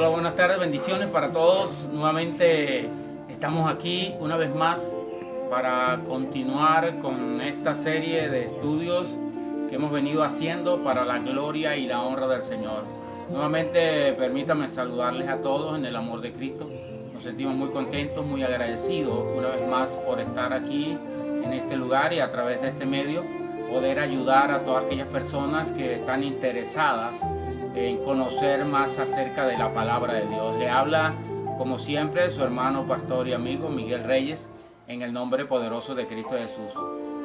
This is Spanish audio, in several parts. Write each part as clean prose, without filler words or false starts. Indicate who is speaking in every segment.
Speaker 1: Hola, buenas tardes, bendiciones para todos. Nuevamente estamos aquí una vez más para continuar con esta serie de estudios que hemos venido haciendo para la gloria y la honra del Señor. Nuevamente permítanme saludarles a todos en el amor de Cristo. Nos sentimos muy contentos, muy agradecidos una vez más por estar aquí en este lugar y a través de este medio poder ayudar a todas aquellas personas que están interesadas en conocer más acerca de la palabra de Dios. Le habla, como siempre, su hermano, pastor y amigo Miguel Reyes, en el nombre poderoso de Cristo Jesús.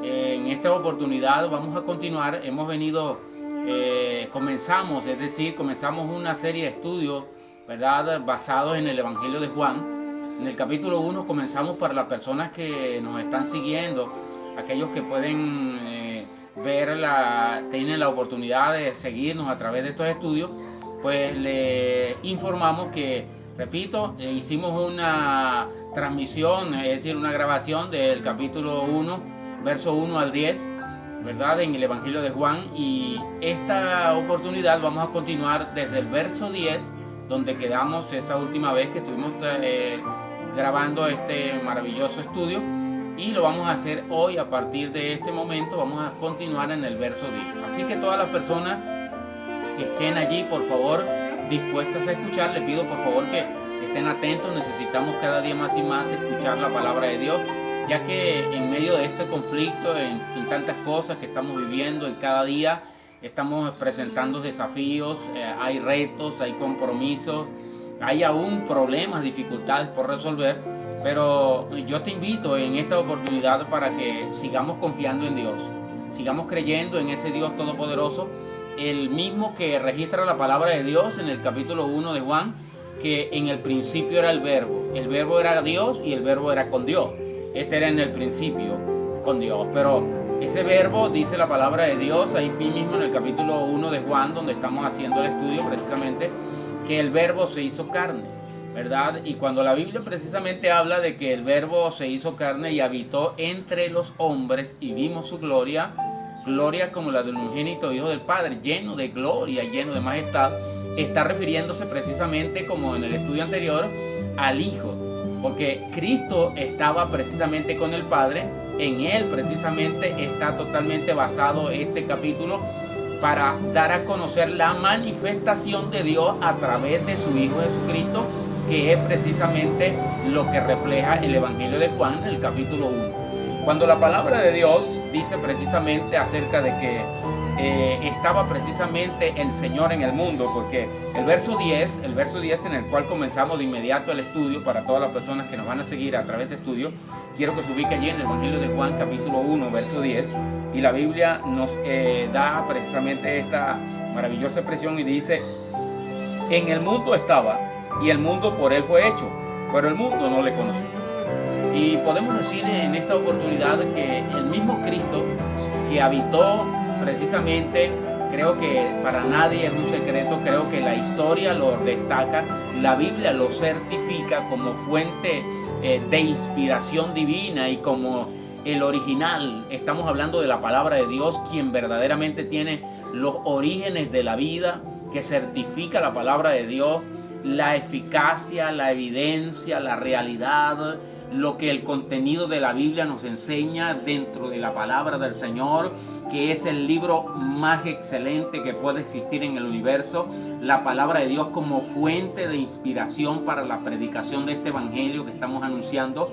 Speaker 1: En esta oportunidad vamos a continuar. Hemos venido, comenzamos una serie de estudios, ¿verdad?, basados en el Evangelio de Juan. En el capítulo 1 comenzamos para las personas que nos están siguiendo, aquellos que pueden tienen la oportunidad de seguirnos a través de estos estudios, pues le informamos que, repito, hicimos una transmisión, es decir, una grabación del capítulo 1, verso 1 al 10, ¿verdad?, en el Evangelio de Juan, y esta oportunidad vamos a continuar desde el verso 10, donde quedamos esa última vez que estuvimos grabando este maravilloso estudio. Y lo vamos a hacer hoy. A partir de este momento vamos a continuar en el verso 10. Así que todas las personas que estén allí, por favor, dispuestas a escuchar, les pido por favor que estén atentos. Necesitamos cada día más y más escuchar la palabra de Dios, ya que en medio de este conflicto, en tantas cosas que estamos viviendo en cada día, estamos presentando desafíos, hay retos, hay compromisos, hay aún problemas, dificultades por resolver. Pero yo te invito en esta oportunidad para que sigamos confiando en Dios, sigamos creyendo en ese Dios todopoderoso, el mismo que registra la palabra de Dios en el capítulo 1 de Juan, que en el principio era el verbo era Dios y el verbo era con Dios. Este era en el principio con Dios, pero ese verbo, dice la palabra de Dios ahí mismo en el capítulo 1 de Juan, donde estamos haciendo el estudio precisamente, que el verbo se hizo carne, ¿verdad? Y cuando la Biblia precisamente habla de que el verbo se hizo carne y habitó entre los hombres y vimos su gloria, gloria como la del unigénito Hijo del Padre, lleno de gloria, lleno de majestad, está refiriéndose precisamente, como en el estudio anterior, al Hijo, porque Cristo estaba precisamente con el Padre. En Él precisamente está totalmente basado este capítulo, para dar a conocer la manifestación de Dios a través de su Hijo Jesucristo, que es precisamente lo que refleja el Evangelio de Juan en el capítulo 1. Cuando la palabra de Dios dice precisamente acerca de que estaba precisamente el Señor en el mundo, porque el verso 10 en el cual comenzamos de inmediato el estudio, para todas las personas que nos van a seguir a través de estudio, quiero que se ubique allí en el Evangelio de Juan capítulo 1, verso 10, y la Biblia nos da precisamente esta maravillosa expresión y dice: en el mundo estaba, y el mundo por él fue hecho, pero el mundo no le conoció. Y podemos decir en esta oportunidad que el mismo Cristo que habitó precisamente, creo que para nadie es un secreto, creo que la historia lo destaca, la Biblia lo certifica como fuente de inspiración divina y como el original. Estamos hablando de la palabra de Dios, quien verdaderamente tiene los orígenes de la vida, que certifica la palabra de Dios, la eficacia, la evidencia, la realidad, lo que el contenido de la Biblia nos enseña dentro de la palabra del Señor, que es el libro más excelente que puede existir en el universo, la palabra de Dios como fuente de inspiración para la predicación de este evangelio que estamos anunciando.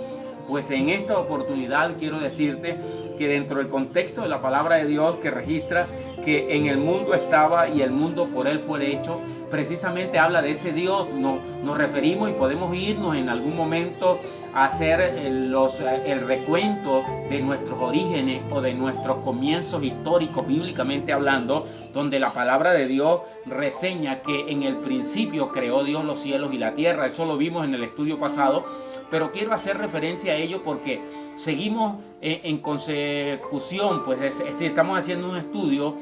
Speaker 1: Pues en esta oportunidad quiero decirte que dentro del contexto de la palabra de Dios, que registra que en el mundo estaba y el mundo por él fue hecho, precisamente habla de ese Dios. Nos referimos y podemos irnos en algún momento a hacer el recuento de nuestros orígenes o de nuestros comienzos históricos, bíblicamente hablando, donde la palabra de Dios reseña que en el principio creó Dios los cielos y la tierra. Eso lo vimos en el estudio pasado, pero quiero hacer referencia a ello porque seguimos en consecución, pues es decir, estamos haciendo un estudio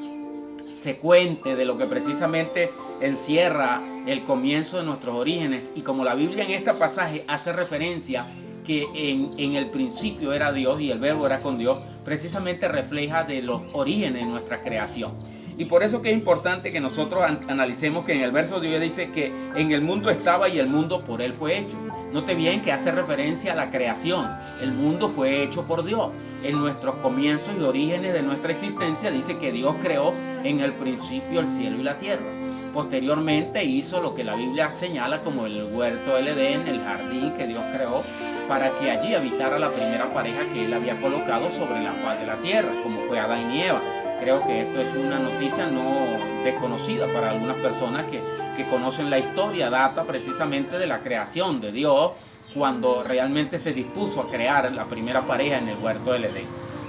Speaker 1: secuente de lo que precisamente encierra el comienzo de nuestros orígenes, y como la Biblia en este pasaje hace referencia que en el principio era Dios y el verbo era con Dios, precisamente refleja de los orígenes de nuestra creación. Y por eso que es importante que nosotros analicemos que en el verso 10 dice que en el mundo estaba y el mundo por él fue hecho. Note bien que hace referencia a la creación. El mundo fue hecho por Dios. En nuestros comienzos y orígenes de nuestra existencia dice que Dios creó en el principio el cielo y la tierra. Posteriormente hizo lo que la Biblia señala como el huerto del Edén, el jardín que Dios creó para que allí habitara la primera pareja que él había colocado sobre la faz de la tierra, como fue Adán y Eva. Creo que esto es una noticia no desconocida para algunas personas que conocen la historia. Data precisamente de la creación de Dios cuando realmente se dispuso a crear la primera pareja en el huerto del Edén.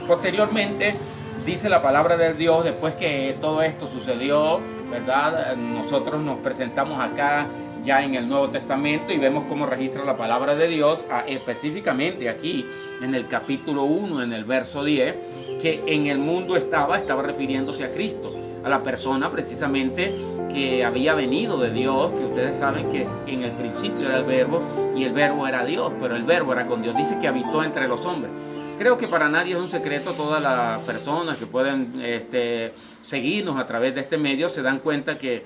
Speaker 1: Posteriormente dice la palabra de Dios, después que todo esto sucedió, ¿verdad? Nosotros nos presentamos acá ya en el Nuevo Testamento y vemos cómo registra la palabra de Dios, específicamente aquí en el capítulo 1, en el verso 10, que en el mundo estaba refiriéndose a Cristo, a la persona precisamente que había venido de Dios, que ustedes saben que en el principio era el verbo y el verbo era Dios, pero el verbo era con Dios. Dice que habitó entre los hombres. Creo que para nadie es un secreto, todas las personas que pueden seguirnos a través de este medio se dan cuenta que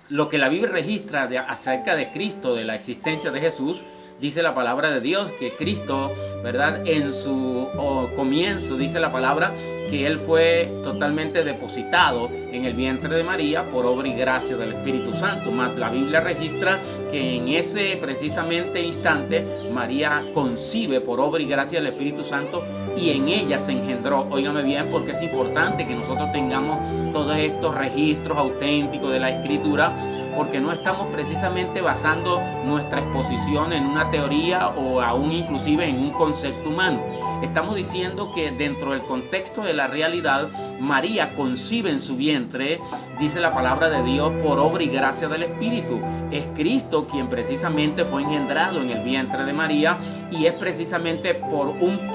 Speaker 1: lo que la Biblia registra acerca de Cristo, de la existencia de Jesús, dice la palabra de Dios que Cristo, ¿verdad? En su comienzo dice la palabra que Él fue totalmente depositado en el vientre de María por obra y gracia del Espíritu Santo. Más la Biblia registra que en ese precisamente instante María concibe por obra y gracia del Espíritu Santo y en ella se engendró. Óigame bien, porque es importante que nosotros tengamos todos estos registros auténticos de la Escritura, porque no estamos precisamente basando nuestra exposición en una teoría o aún inclusive en un concepto humano. Estamos diciendo que dentro del contexto de la realidad, María concibe en su vientre, dice la palabra de Dios, por obra y gracia del Espíritu. Es Cristo quien precisamente fue engendrado en el vientre de María y es precisamente por un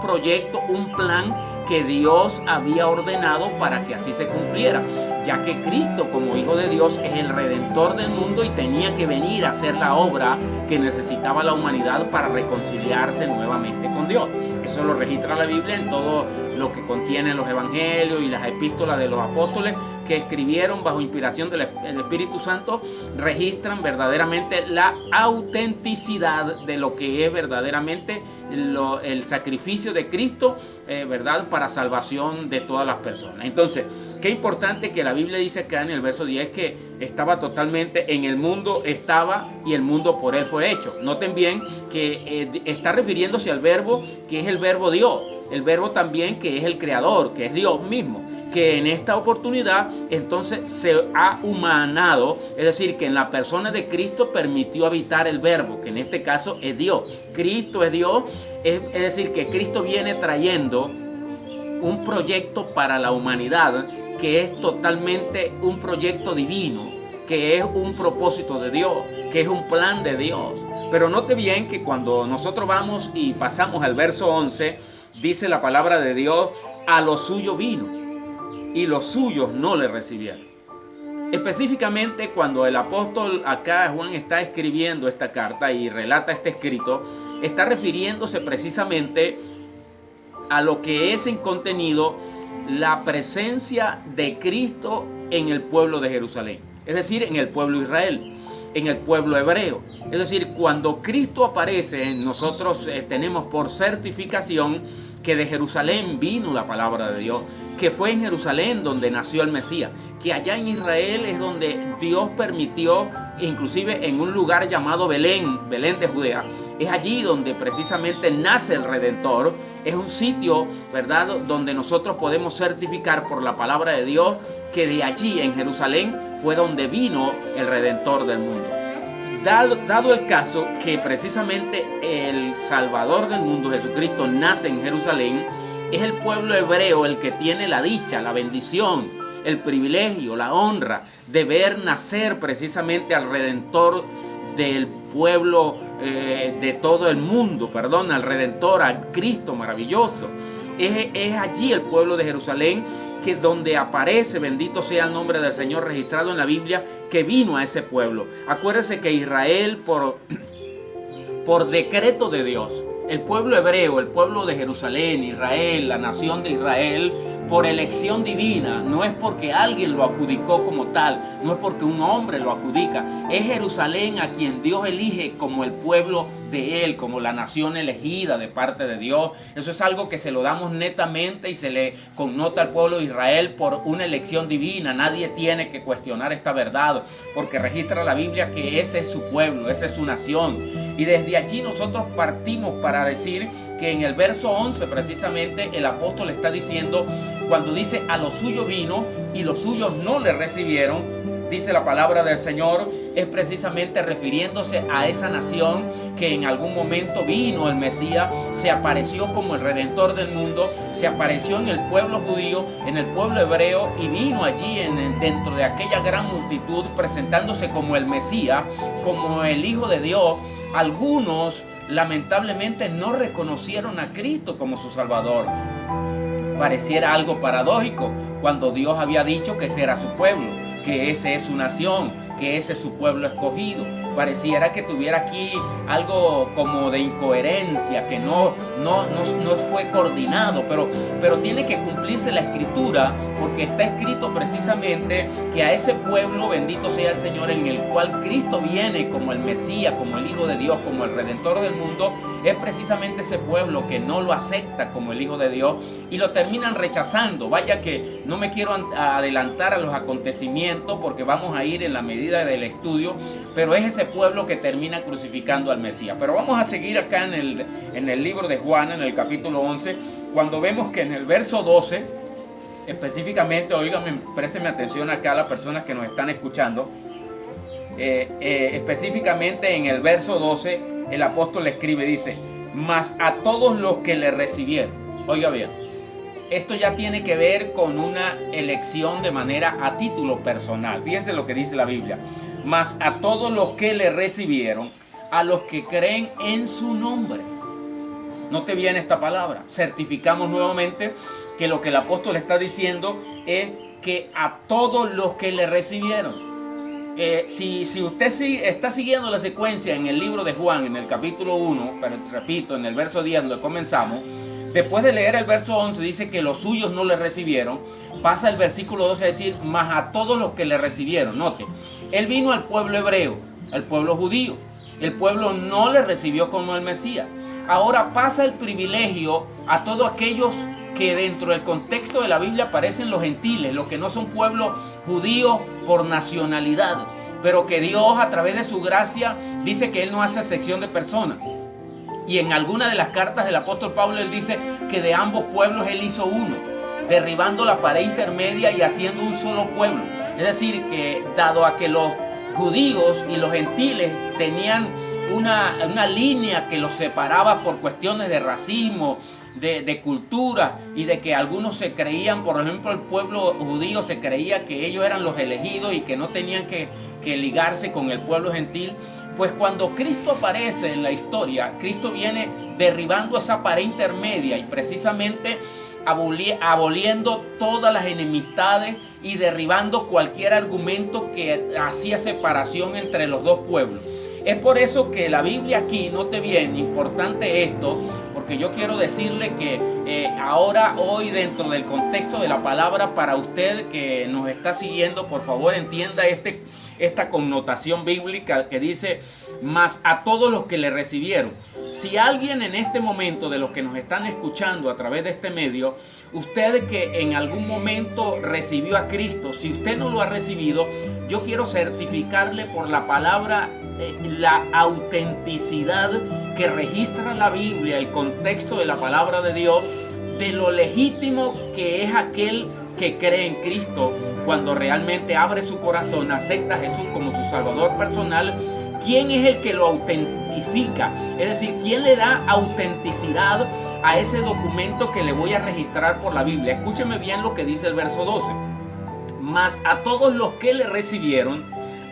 Speaker 1: proyecto, un plan que Dios había ordenado para que así se cumpliera, ya que Cristo como Hijo de Dios es el Redentor del mundo y tenía que venir a hacer la obra que necesitaba la humanidad para reconciliarse nuevamente con Dios. Eso lo registra la Biblia en todo lo que contienen los evangelios y las epístolas de los apóstoles que escribieron bajo inspiración del Espíritu Santo, registran verdaderamente la autenticidad de lo que es verdaderamente el sacrificio de Cristo, ¿verdad? Para salvación de todas las personas. Entonces, qué importante que la Biblia dice acá en el verso 10 que estaba totalmente en el mundo, estaba y el mundo por él fue hecho. Noten bien que está refiriéndose al verbo que es el verbo Dios, el verbo también que es el creador, que es Dios mismo, que en esta oportunidad entonces se ha humanado, es decir, que en la persona de Cristo permitió habitar el verbo, que en este caso es Dios. Cristo es Dios, es decir, que Cristo viene trayendo un proyecto para la humanidad que es totalmente un proyecto divino, que es un propósito de Dios, que es un plan de Dios. Pero note bien que cuando nosotros vamos y pasamos al verso 11, dice la palabra de Dios, a lo suyo vino y los suyos no le recibieron. Específicamente cuando el apóstol acá, Juan, está escribiendo esta carta y relata este escrito, está refiriéndose precisamente a lo que es en contenido la presencia de Cristo en el pueblo de Jerusalén, es decir, en el pueblo de Israel, en el pueblo hebreo. Es decir, cuando Cristo aparece, nosotros tenemos por certificación que de Jerusalén vino la palabra de Dios, que fue en Jerusalén donde nació el Mesías, que allá en Israel es donde Dios permitió, inclusive en un lugar llamado Belén, Belén de Judea, es allí donde precisamente nace el Redentor. Es un sitio, ¿verdad?, donde nosotros podemos certificar por la palabra de Dios que de allí en Jerusalén fue donde vino el Redentor del mundo. Dado el caso que precisamente el Salvador del mundo, Jesucristo, nace en Jerusalén, es el pueblo hebreo el que tiene la dicha, la bendición, el privilegio, la honra de ver nacer precisamente al Redentor del pueblo, de todo el mundo, al Redentor, a Cristo maravilloso. Es allí el pueblo de Jerusalén que donde aparece, bendito sea el nombre del Señor, registrado en la Biblia, que vino a ese pueblo. Acuérdense que Israel, por decreto de Dios, el pueblo hebreo, el pueblo de Jerusalén, Israel, la nación de Israel, por elección divina, no es porque alguien lo adjudicó como tal, no es porque un hombre lo adjudica, es Jerusalén a quien Dios elige como el pueblo de Él, como la nación elegida de parte de Dios. Eso es algo que se lo damos netamente y se le connota al pueblo de Israel por una elección divina. Nadie tiene que cuestionar esta verdad, porque registra la Biblia que ese es su pueblo, esa es su nación. Y desde allí nosotros partimos para decir que en el verso 11 precisamente el apóstol está diciendo, cuando dice a los suyos vino y los suyos no le recibieron, dice la palabra del Señor, es precisamente refiriéndose a esa nación que en algún momento vino el Mesías, se apareció como el Redentor del mundo, se apareció en el pueblo judío, en el pueblo hebreo, y vino allí dentro de aquella gran multitud presentándose como el Mesías, como el Hijo de Dios. Algunos lamentablemente no reconocieron a Cristo como su Salvador. Pareciera algo paradójico cuando Dios había dicho que ese era su pueblo, que ese es su nación, que ese es su pueblo escogido. Pareciera que tuviera aquí algo como de incoherencia, que no fue coordinado, pero tiene que cumplirse la escritura, porque está escrito precisamente que a ese pueblo, bendito sea el Señor, en el cual Cristo viene como el Mesías, como el Hijo de Dios, como el Redentor del mundo, es precisamente ese pueblo que no lo acepta como el Hijo de Dios y lo terminan rechazando. Vaya que no me quiero adelantar a los acontecimientos porque vamos a ir en la medida del estudio, pero es ese pueblo que termina crucificando al Mesías. Pero vamos a seguir acá en el libro de Juan, en el capítulo 11, cuando vemos que en el verso 12, específicamente, oíganme, préstenme atención acá a las personas que nos están escuchando, específicamente en el verso 12, el apóstol escribe, dice, mas a todos los que le recibieron. Oiga bien, esto ya tiene que ver con una elección de manera a título personal. Fíjense lo que dice la Biblia. Mas a todos los que le recibieron, a los que creen en su nombre. Note bien esta palabra. Certificamos nuevamente que lo que el apóstol está diciendo es que a todos los que le recibieron. Si usted está siguiendo la secuencia en el libro de Juan, en el capítulo 1, pero repito, en el verso 10 donde comenzamos, después de leer el verso 11 dice que los suyos no le recibieron, pasa el versículo 12 a decir, mas a todos los que le recibieron. Note, él vino al pueblo hebreo, al pueblo judío, el pueblo no le recibió como el Mesías. Ahora pasa el privilegio a todos aquellos que dentro del contexto de la Biblia aparecen los gentiles, los que no son pueblo judío por nacionalidad, pero que Dios a través de su gracia dice que Él no hace excepción de personas. Y en alguna de las cartas del apóstol Pablo Él dice que de ambos pueblos Él hizo uno, derribando la pared intermedia y haciendo un solo pueblo. Es decir, que dado a que los judíos y los gentiles tenían una línea que los separaba por cuestiones de racismo, de cultura, y de que algunos se creían, por ejemplo el pueblo judío se creía que ellos eran los elegidos y que no tenían que ligarse con el pueblo gentil. Pues cuando Cristo aparece en la historia, Cristo viene derribando esa pared intermedia y precisamente aboliendo todas las enemistades y derribando cualquier argumento que hacía separación entre los dos pueblos. Es por eso que la Biblia aquí, note bien, importante esto, porque yo quiero decirle que ahora, hoy, dentro del contexto de la palabra, para usted que nos está siguiendo, por favor entienda esta connotación bíblica que dice, mas a todos los que le recibieron. Si alguien en este momento, de los que nos están escuchando a través de este medio, usted que en algún momento recibió a Cristo, si usted no lo ha recibido, yo quiero certificarle por la palabra la autenticidad que registra la Biblia, el contexto de la palabra de Dios, de lo legítimo que es aquel que cree en Cristo cuando realmente abre su corazón, acepta a Jesús como su Salvador personal. ¿Quién es el que lo autentifica? Es decir, ¿quién le da autenticidad a ese documento que le voy a registrar por la Biblia? Escúcheme bien lo que dice el verso 12. Mas a todos los que le recibieron,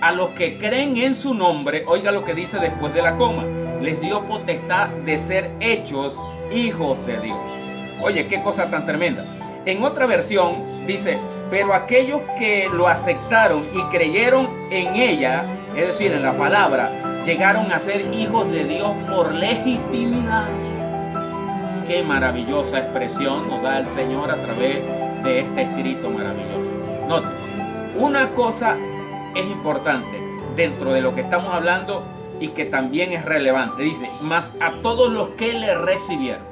Speaker 1: a los que creen en su nombre, oiga lo que dice después de la coma, les dio potestad de ser hechos hijos de Dios. Oye, qué cosa tan tremenda. En otra versión dice, pero aquellos que lo aceptaron y creyeron en ella, es decir, en la palabra, llegaron a ser hijos de Dios por legitimidad. Qué maravillosa expresión nos da el Señor a través de este escrito maravilloso. Note, una cosa es importante dentro de lo que estamos hablando y que también es relevante. Dice, mas a todos los que le recibieron.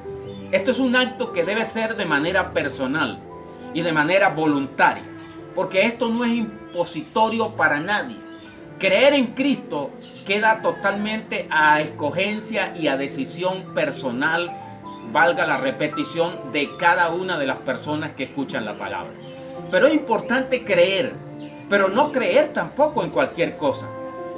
Speaker 1: Esto es un acto que debe ser de manera personal y de manera voluntaria, porque esto no es impositorio para nadie. Creer en Cristo queda totalmente a escogencia y a decisión personal, valga la repetición, de cada una de las personas que escuchan la palabra. Pero es importante creer, pero no creer tampoco en cualquier cosa.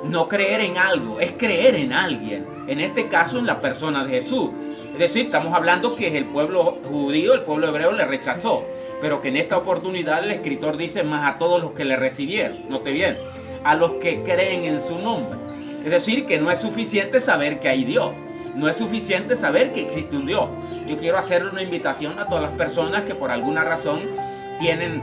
Speaker 1: No creer en algo, es creer en alguien. En este caso, en la persona de Jesús. Es decir, estamos hablando que el pueblo judío, el pueblo hebreo le rechazó, pero que en esta oportunidad el escritor dice, más a todos los que le recibieron. Note bien, a los que creen en su nombre. Es decir, que no es suficiente saber que hay Dios. No es suficiente saber que existe un Dios. Yo quiero hacerle una invitación a todas las personas que por alguna razón tienen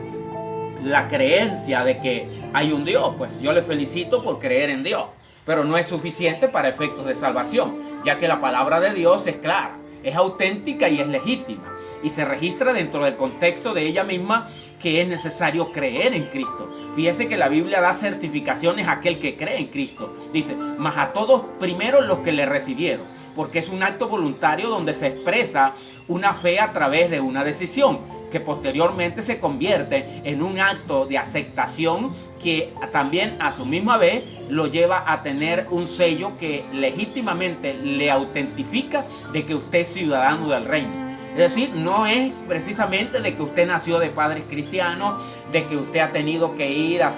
Speaker 1: la creencia de que hay un Dios. Pues yo les felicito por creer en Dios, pero no es suficiente para efectos de salvación, ya que la palabra de Dios es clara, es auténtica y es legítima, y se registra dentro del contexto de ella misma que es necesario creer en Cristo. Fíjese que la Biblia da certificaciones a aquel que cree en Cristo. Dice, mas a todos primero los que le recibieron, porque es un acto voluntario donde se expresa una fe a través de una decisión, que posteriormente se convierte en un acto de aceptación que también a su misma vez lo lleva a tener un sello que legítimamente le autentifica de que usted es ciudadano del reino. Es decir, no es precisamente de que usted nació de padres cristianos, de que usted ha tenido que ir a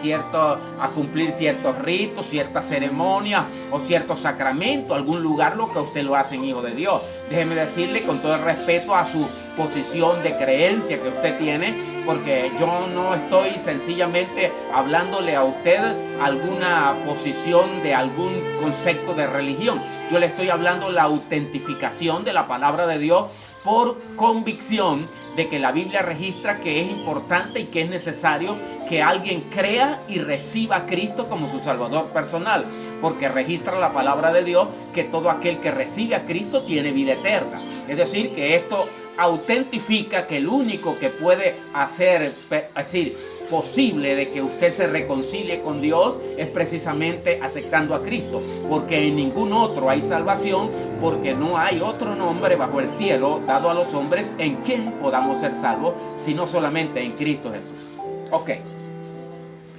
Speaker 1: cumplir ciertos ritos, ciertas ceremonias o ciertos sacramentos, algún lugar lo que usted lo hace en hijo de Dios. Déjeme decirle con todo el respeto a su posición de creencia que usted tiene, porque yo no estoy sencillamente hablándole a usted alguna posición de algún concepto de religión. Yo le estoy hablando la autentificación de la palabra de Dios por convicción de que la Biblia registra que es importante y que es necesario que alguien crea y reciba a Cristo como su Salvador personal, porque registra la palabra de Dios que todo aquel que recibe a Cristo tiene vida eterna. Es decir, que esto autentifica que el único que puede hacer posible de que usted se reconcilie con Dios es precisamente aceptando a Cristo, porque en ningún otro hay salvación, porque no hay otro nombre bajo el cielo dado a los hombres en quien podamos ser salvos, sino solamente en Cristo Jesús. Ok,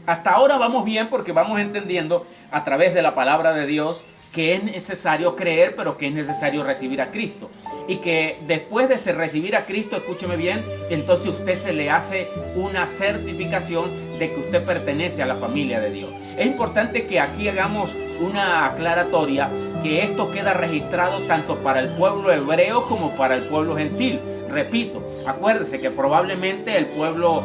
Speaker 1: hasta ahora vamos bien porque vamos entendiendo a través de la palabra de Dios que es necesario creer, pero que es necesario recibir a Cristo. Y que después de recibir a Cristo, escúcheme bien, entonces usted se le hace una certificación de que usted pertenece a la familia de Dios. Es importante que aquí hagamos una aclaratoria, que esto queda registrado tanto para el pueblo hebreo como para el pueblo gentil. Repito, acuérdese que probablemente el pueblo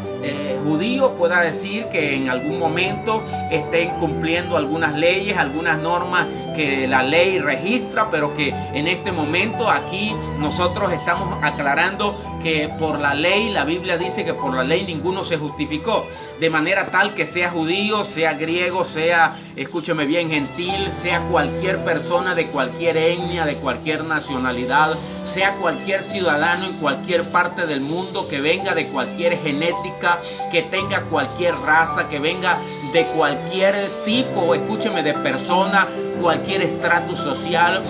Speaker 1: judío pueda decir que en algún momento estén cumpliendo algunas leyes, algunas normas que la ley registra, pero que en este momento aquí nosotros estamos aclarando que por la ley, la Biblia dice que por la ley ninguno se justificó, de manera tal que sea judío, sea griego, sea, escúcheme bien, gentil, sea cualquier persona de cualquier etnia, de cualquier nacionalidad, sea cualquier ciudadano en cualquier parte del mundo, que venga de cualquier genética, que tenga cualquier raza, que venga de cualquier tipo, escúcheme, de persona, cualquier estrato social,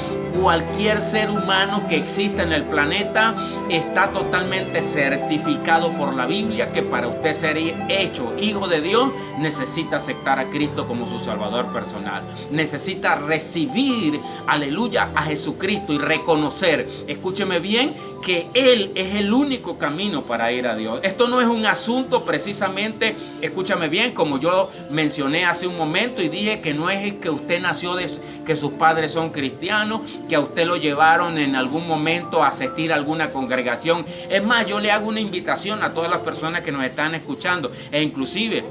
Speaker 1: cualquier ser humano que exista en el planeta, está totalmente certificado por la Biblia que para usted ser hecho hijo de Dios necesita aceptar a Cristo como su Salvador personal. Necesita recibir, aleluya, a Jesucristo y reconocer, escúcheme bien, que Él es el único camino para ir a Dios. Esto no es un asunto precisamente, escúchame bien, como yo mencioné hace un momento y dije que no es que usted nació que sus padres son cristianos, que a usted lo llevaron en algún momento a asistir a alguna congregación. Es más, yo le hago una invitación a todas las personas que nos están escuchando, e inclusive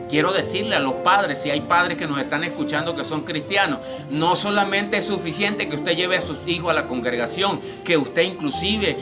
Speaker 1: quiero decirle a los padres, si hay padres que nos están escuchando que son cristianos, no solamente es suficiente que usted lleve a sus hijos a la congregación, que usted inclusive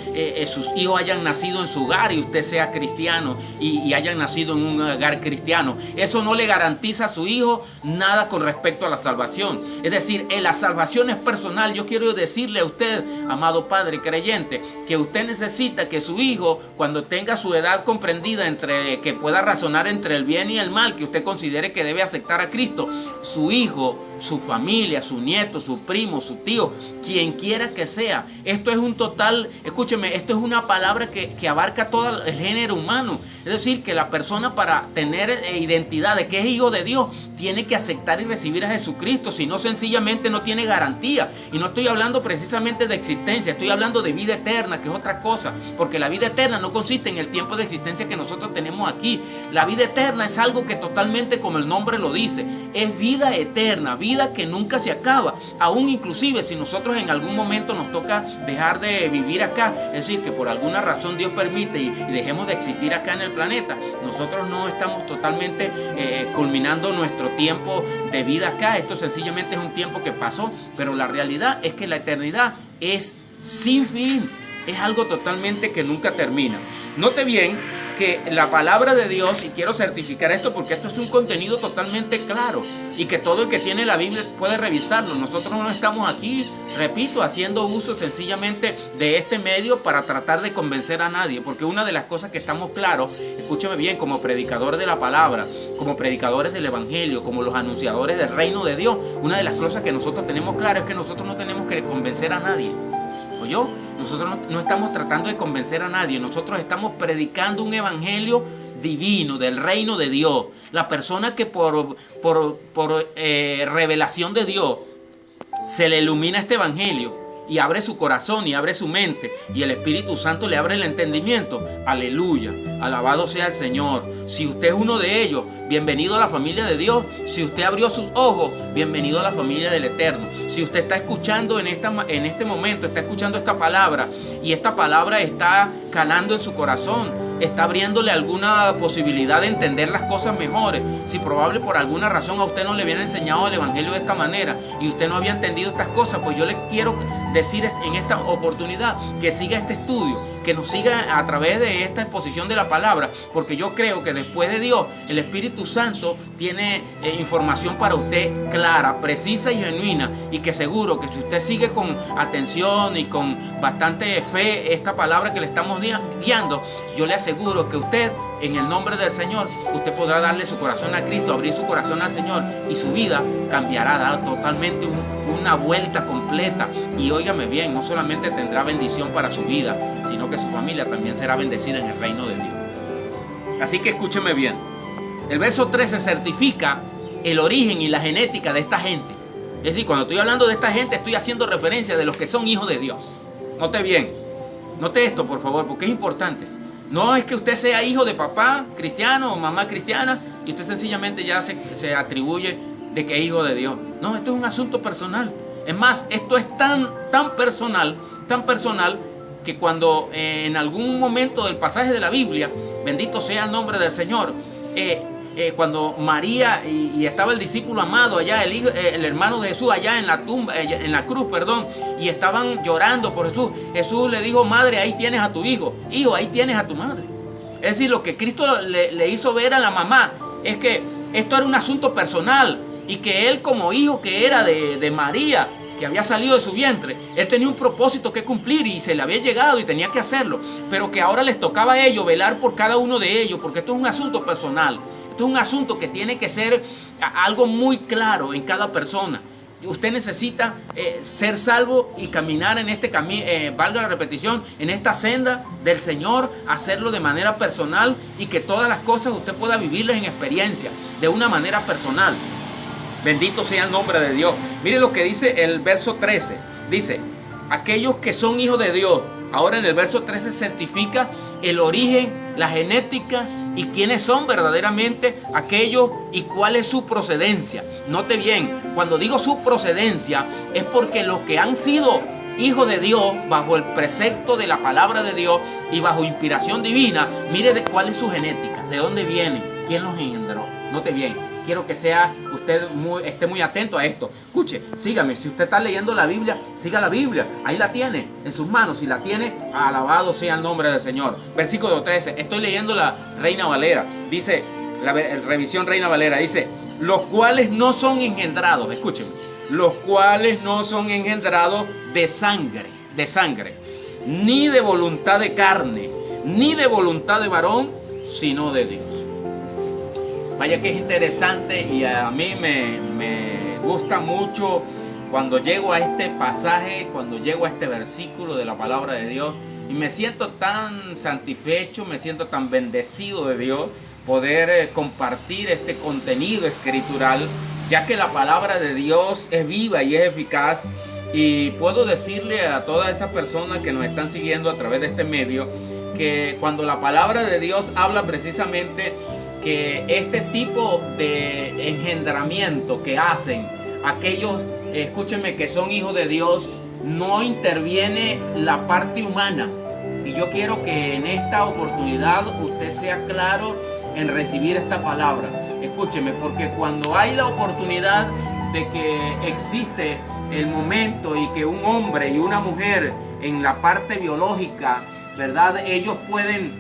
Speaker 1: sus hijos hayan nacido en su hogar y usted sea cristiano y hayan nacido en un hogar cristiano. Eso no le garantiza a su hijo nada con respecto a la salvación. Es decir, la salvación es personal. Yo quiero decirle a usted, amado padre creyente, que usted necesita que su hijo, cuando tenga su edad comprendida, entre que pueda razonar entre el bien y el mal, que usted considere que debe aceptar a Cristo, su hijo, su familia, su nieto, su primo, su tío, quien quiera que sea. Esto es un total, escúcheme, esto es una palabra que abarca todo el género humano. Es decir, que la persona, para tener identidad de que es hijo de Dios, tiene que aceptar y recibir a Jesucristo, si no, sencillamente no tiene garantía. Y no estoy hablando precisamente de existencia, estoy hablando de vida eterna, que es otra cosa, porque la vida eterna no consiste en el tiempo de existencia que nosotros tenemos aquí. La vida eterna es algo que totalmente, como el nombre lo dice, es vida eterna, vida que nunca se acaba. Aún inclusive si nosotros en algún momento nos toca dejar de vivir acá, es decir, que por alguna razón Dios permite y dejemos de existir acá en el planeta, nosotros no estamos totalmente culminando nuestro tiempo de vida acá. Esto sencillamente es un tiempo que pasó, pero la realidad es que la eternidad es sin fin, es algo totalmente que nunca termina. Note bien que la palabra de Dios, y quiero certificar esto porque esto es un contenido totalmente claro y que todo el que tiene la Biblia puede revisarlo. Nosotros no estamos aquí, repito, haciendo uso sencillamente de este medio para tratar de convencer a nadie, porque una de las cosas que estamos claros, escúcheme bien, como predicadores de la palabra, como predicadores del evangelio, como los anunciadores del reino de Dios, una de las cosas que nosotros tenemos claro es que nosotros no tenemos que convencer a nadie. ¿Oyó? Nosotros no estamos tratando de convencer a nadie, nosotros estamos predicando un evangelio divino del reino de Dios. La persona que por revelación de Dios se le ilumina este evangelio y abre su corazón y abre su mente y el Espíritu Santo le abre el entendimiento, aleluya, alabado sea el Señor. Si usted es uno de ellos, bienvenido a la familia de Dios. Si usted abrió sus ojos, bienvenido a la familia del Eterno. Si usted está escuchando en este momento, está escuchando esta palabra y esta palabra está calando en su corazón, está abriéndole alguna posibilidad de entender las cosas mejores. Si probable por alguna razón a usted no le habían enseñado el evangelio de esta manera y usted no había entendido estas cosas, pues yo le quiero decir en esta oportunidad que siga este estudio, que nos siga a través de esta exposición de la palabra, porque yo creo que después de Dios, el Espíritu Santo tiene información para usted clara, precisa y genuina, y que seguro que si usted sigue con atención y con bastante fe esta palabra que le estamos guiando, yo le aseguro que usted, en el nombre del Señor, usted podrá darle su corazón a Cristo, abrir su corazón al Señor, y su vida cambiará, dará totalmente una vuelta completa. Y óigame bien, no solamente tendrá bendición para su vida, sino que su familia también será bendecida en el reino de Dios. Así que escúcheme bien. El verso 13 certifica el origen y la genética de esta gente. Es decir, cuando estoy hablando de esta gente, estoy haciendo referencia de los que son hijos de Dios. Note bien, note esto por favor, porque es importante. No es que usted sea hijo de papá cristiano o mamá cristiana y usted sencillamente ya se atribuye de que es hijo de Dios. No, esto es un asunto personal. Es más, esto es tan personal que cuando en algún momento del pasaje de la Biblia, bendito sea el nombre del Señor, cuando María y estaba el discípulo amado allá, el hermano de Jesús allá en la tumba, en la cruz, y estaban llorando por Jesús, Jesús le dijo: madre, ahí tienes a tu hijo, hijo, ahí tienes a tu madre. Es decir, lo que Cristo le hizo ver a la mamá es que esto era un asunto personal y que él, como hijo que era de María, que había salido de su vientre, él tenía un propósito que cumplir y se le había llegado y tenía que hacerlo, pero que ahora les tocaba a ellos velar por cada uno de ellos, porque esto es un asunto personal. Esto es un asunto que tiene que ser algo muy claro en cada persona. Usted necesita ser salvo y caminar en este camino, valga la repetición, en esta senda del Señor, hacerlo de manera personal y que todas las cosas usted pueda vivirlas en experiencia, de una manera personal. Bendito sea el nombre de Dios. Mire lo que dice el verso 13. Dice: aquellos que son hijos de Dios. Ahora en el verso 13 certifica el origen, la genética y quiénes son verdaderamente aquellos y cuál es su procedencia. Note bien, cuando digo su procedencia es porque los que han sido hijos de Dios bajo el precepto de la palabra de Dios y bajo inspiración divina, mire de cuál es su genética, de dónde vienen, quién los engendró. Note bien, quiero que usted esté muy atento a esto. Escuche, sígame, si usted está leyendo la Biblia, siga la Biblia, ahí la tiene, en sus manos, si la tiene, alabado sea el nombre del Señor. Versículo 13, estoy leyendo la Reina Valera, dice, la revisión Reina Valera, dice, los cuales no son engendrados, escúchenme, los cuales no son engendrados de sangre, ni de voluntad de carne, ni de voluntad de varón, sino de Dios. Vaya que es interesante, y a mí me gusta mucho cuando llego a este pasaje, cuando llego a este versículo de la palabra de Dios, y me siento tan satisfecho, me siento tan bendecido de Dios poder compartir este contenido escritural, ya que la palabra de Dios es viva y es eficaz. Y puedo decirle a todas esas personas que nos están siguiendo a través de este medio, que cuando la palabra de Dios habla precisamente que este tipo de engendramiento que hacen aquellos, escúchenme, que son hijos de Dios, no interviene la parte humana. Y yo quiero que en esta oportunidad usted sea claro en recibir esta palabra. Escúcheme, porque cuando hay la oportunidad de que existe el momento y que un hombre y una mujer en la parte biológica, ¿verdad? Ellos pueden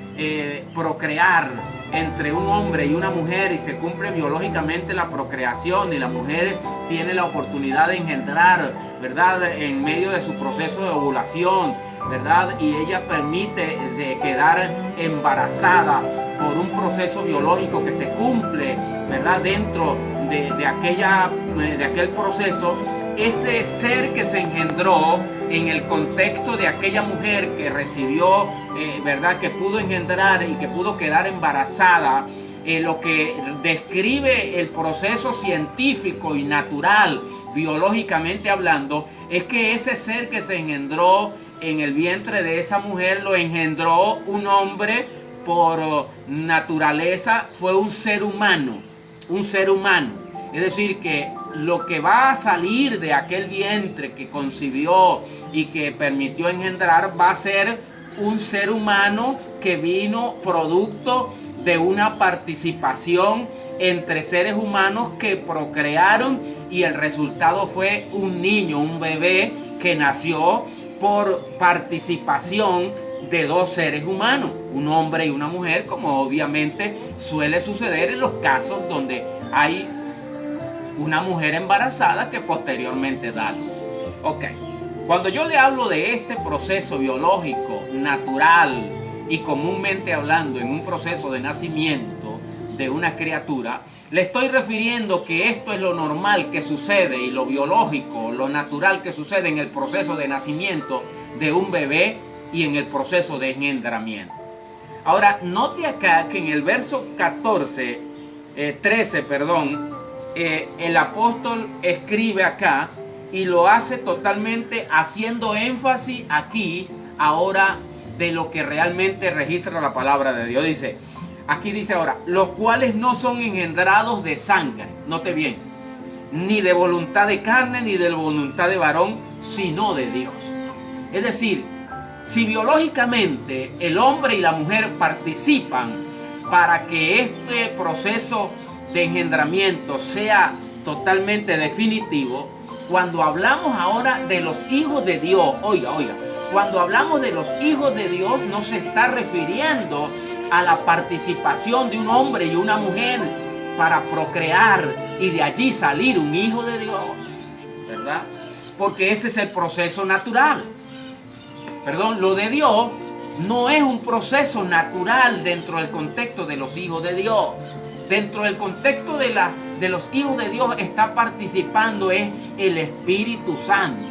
Speaker 1: procrear entre un hombre y una mujer y se cumple biológicamente la procreación y la mujer tiene la oportunidad de engendrar, ¿verdad? En medio de su proceso de ovulación, ¿verdad? Y ella permite quedar embarazada por un proceso biológico que se cumple, ¿verdad? Dentro de aquel proceso, ese ser que se engendró en el contexto de aquella mujer que recibió, ¿verdad? Que pudo engendrar y que pudo quedar embarazada, lo que describe el proceso científico y natural, biológicamente hablando, es que ese ser que se engendró en el vientre de esa mujer lo engendró un hombre por naturaleza, fue un ser humano, Es decir, que lo que va a salir de aquel vientre que concibió y que permitió engendrar va a ser un ser humano que vino producto de una participación entre seres humanos que procrearon, y el resultado fue un niño, un bebé que nació por participación de dos seres humanos, un hombre y una mujer, como obviamente suele suceder en los casos donde hay una mujer embarazada que posteriormente da luz. Ok, cuando yo le hablo de este proceso biológico, natural y comúnmente hablando en un proceso de nacimiento de una criatura, le estoy refiriendo que esto es lo normal que sucede y lo biológico, lo natural que sucede en el proceso de nacimiento de un bebé y en el proceso de engendramiento. Ahora, note acá que en el verso 13, el apóstol escribe acá y lo hace totalmente haciendo énfasis aquí, ahora, de lo que realmente registra la palabra de Dios. Aquí dice ahora, los cuales no son engendrados de sangre, note bien, ni de voluntad de carne, ni de voluntad de varón, sino de Dios. Es decir, si biológicamente el hombre y la mujer participan para que este proceso de engendramiento sea totalmente definitivo, cuando hablamos ahora de los hijos de Dios, oiga, cuando hablamos de los hijos de Dios no se está refiriendo a la participación de un hombre y una mujer para procrear y de allí salir un hijo de Dios, ¿verdad? Porque ese es el proceso natural. Lo de Dios no es un proceso natural dentro del contexto de los hijos de Dios. Dentro del contexto de los hijos de Dios está participando es el Espíritu Santo.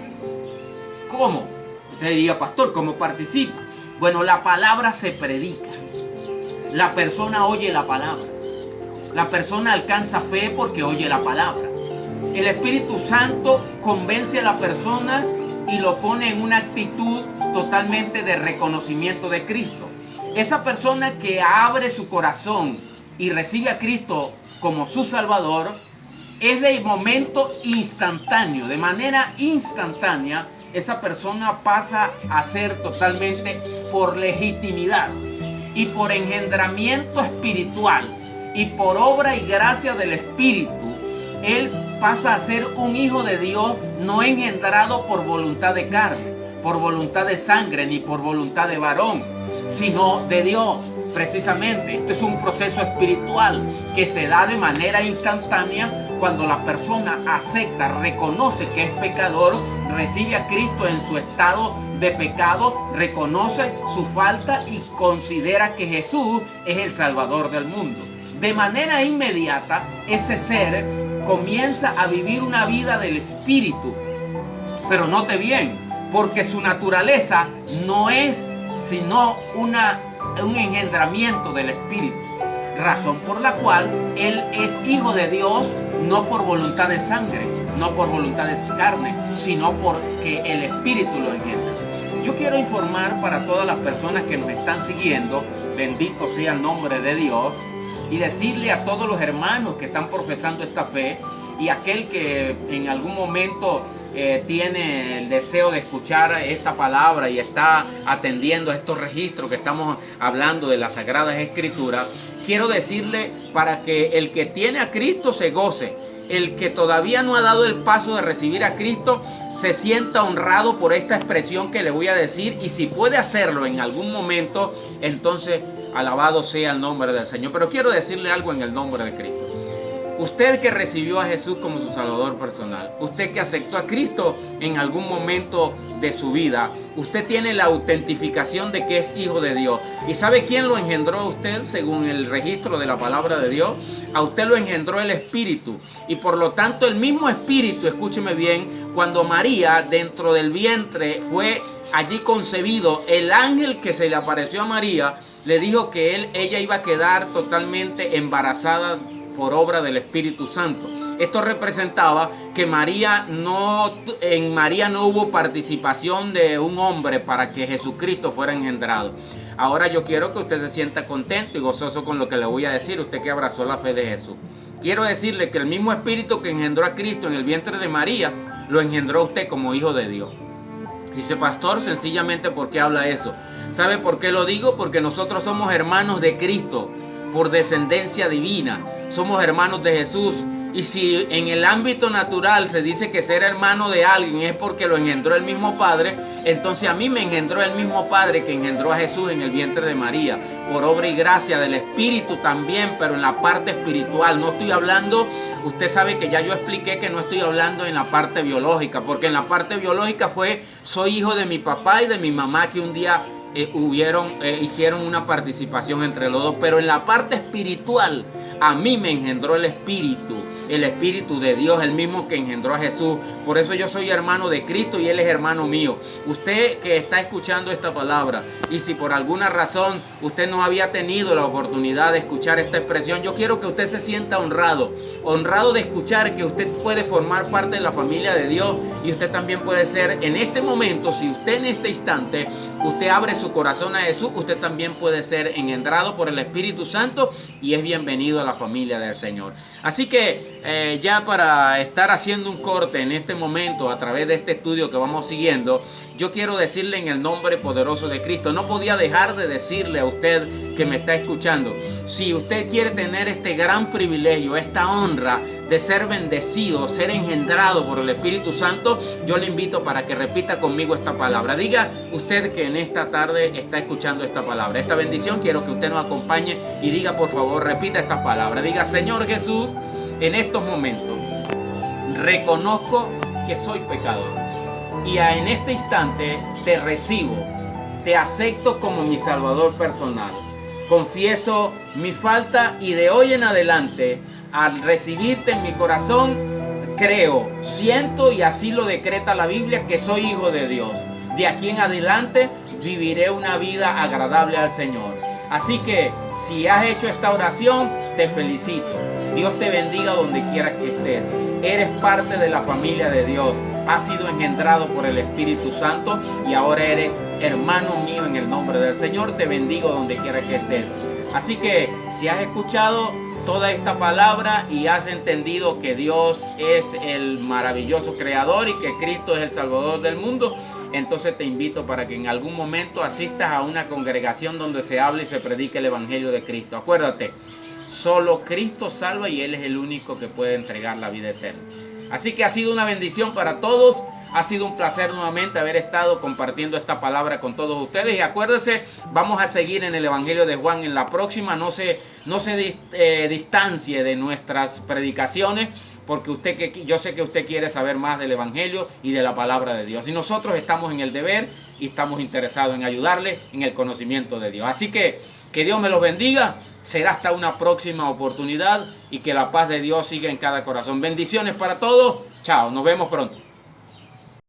Speaker 1: ¿Cómo? Usted diría, pastor, ¿cómo participa? Bueno, la palabra se predica. La persona oye la palabra. La persona alcanza fe porque oye la palabra. El Espíritu Santo convence a la persona y lo pone en una actitud totalmente de reconocimiento de Cristo. Esa persona que abre su corazón y recibe a Cristo como su Salvador, es de momento instantáneo, de manera instantánea, esa persona pasa a ser totalmente por legitimidad y por engendramiento espiritual y por obra y gracia del Espíritu, él pasa a ser un hijo de Dios, no engendrado por voluntad de carne, por voluntad de sangre, ni por voluntad de varón, sino de Dios. Precisamente, este es un proceso espiritual que se da de manera instantánea cuando la persona acepta, reconoce que es pecador, recibe a Cristo en su estado de pecado, reconoce su falta y considera que Jesús es el Salvador del mundo. De manera inmediata, ese ser comienza a vivir una vida del Espíritu. Pero note bien, porque su naturaleza no es sino un engendramiento del Espíritu, razón por la cual él es hijo de Dios, no por voluntad de sangre, no por voluntad de carne, sino porque el Espíritu lo engendra. Yo quiero informar para todas las personas que nos están siguiendo, bendito sea el nombre de Dios, y decirle a todos los hermanos que están profesando esta fe y aquel que en algún momento tiene el deseo de escuchar esta palabra y está atendiendo a estos registros que estamos hablando de las Sagradas Escrituras, quiero decirle para que el que tiene a Cristo se goce, el que todavía no ha dado el paso de recibir a Cristo se sienta honrado por esta expresión que le voy a decir, y si puede hacerlo en algún momento, entonces alabado sea el nombre del Señor. Pero quiero decirle algo en el nombre de Cristo. Usted que recibió a Jesús como su Salvador personal, usted que aceptó a Cristo en algún momento de su vida, usted tiene la autentificación de que es hijo de Dios. ¿Y sabe quién lo engendró a usted según el registro de la palabra de Dios? A usted lo engendró el Espíritu. Y por lo tanto el mismo Espíritu, escúcheme bien, cuando María dentro del vientre fue allí concebido, el ángel que se le apareció a María le dijo que ella iba a quedar totalmente embarazada por obra del Espíritu Santo. Esto representaba que en María no hubo participación de un hombre para que Jesucristo fuera engendrado. Ahora yo quiero que usted se sienta contento y gozoso con lo que le voy a decir, usted que abrazó la fe de Jesús. Quiero decirle que el mismo Espíritu que engendró a Cristo en el vientre de María, lo engendró a usted como hijo de Dios. Dice, pastor, sencillamente, ¿por qué habla eso? ¿Sabe por qué lo digo? Porque nosotros somos hermanos de Cristo por descendencia divina. Somos hermanos de Jesús. Y si en el ámbito natural se dice que ser hermano de alguien es porque lo engendró el mismo Padre, entonces a mí me engendró el mismo Padre que engendró a Jesús en el vientre de María, por obra y gracia del Espíritu también, pero en la parte espiritual. No estoy hablando, usted sabe que ya yo expliqué que no estoy hablando en la parte biológica, porque en la parte biológica soy hijo de mi papá y de mi mamá que un día hicieron una participación entre los dos, pero en la parte espiritual a mí me engendró el Espíritu de Dios, el mismo que engendró a Jesús. Por eso yo soy hermano de Cristo y Él es hermano mío. Usted que está escuchando esta palabra, y si por alguna razón usted no había tenido la oportunidad de escuchar esta expresión, yo quiero que usted se sienta honrado de escuchar que usted puede formar parte de la familia de Dios, y usted también puede ser en este momento, si usted en este instante usted abre su corazón a Jesús, usted también puede ser engendrado por el Espíritu Santo y es bienvenido a la familia del Señor. Así que ya para estar haciendo un corte en este momento a través de este estudio que vamos siguiendo, yo quiero decirle en el nombre poderoso de Cristo, no podía dejar de decirle a usted que me está escuchando, si usted quiere tener este gran privilegio, esta honra de ser bendecido, ser engendrado por el Espíritu Santo, yo le invito para que repita conmigo esta palabra. Diga usted que en esta tarde está escuchando esta palabra, esta bendición, quiero que usted nos acompañe y diga, por favor, repita esta palabra. Diga, Señor Jesús, en estos momentos reconozco que soy pecador y en este instante te recibo, te acepto como mi Salvador personal. Confieso mi falta y de hoy en adelante, al recibirte en mi corazón, creo, siento y así lo decreta la Biblia que soy hijo de Dios. De aquí en adelante viviré una vida agradable al Señor. Así que si has hecho esta oración, te felicito. Dios te bendiga donde quiera que estés. Eres parte de la familia de Dios. Has sido engendrado por el Espíritu Santo y ahora eres hermano mío en el nombre del Señor. Te bendigo donde quiera que estés. Así que si has escuchado toda esta palabra y has entendido que Dios es el maravilloso creador y que Cristo es el Salvador del mundo, entonces te invito para que en algún momento asistas a una congregación donde se hable y se predique el Evangelio de Cristo. Acuérdate, Solo Cristo salva y Él es el único que puede entregar la vida eterna. Así que ha sido una bendición para todos. Ha sido un placer nuevamente haber estado compartiendo esta palabra con todos ustedes. Y acuérdense, vamos a seguir en el Evangelio de Juan en la próxima. No se distancie de nuestras predicaciones, porque yo sé que usted quiere saber más del Evangelio y de la palabra de Dios. Y nosotros estamos en el deber y estamos interesados en ayudarle en el conocimiento de Dios. Así que Dios me los bendiga. Será hasta una próxima oportunidad y que la paz de Dios siga en cada corazón. Bendiciones para todos. Chao, nos vemos pronto.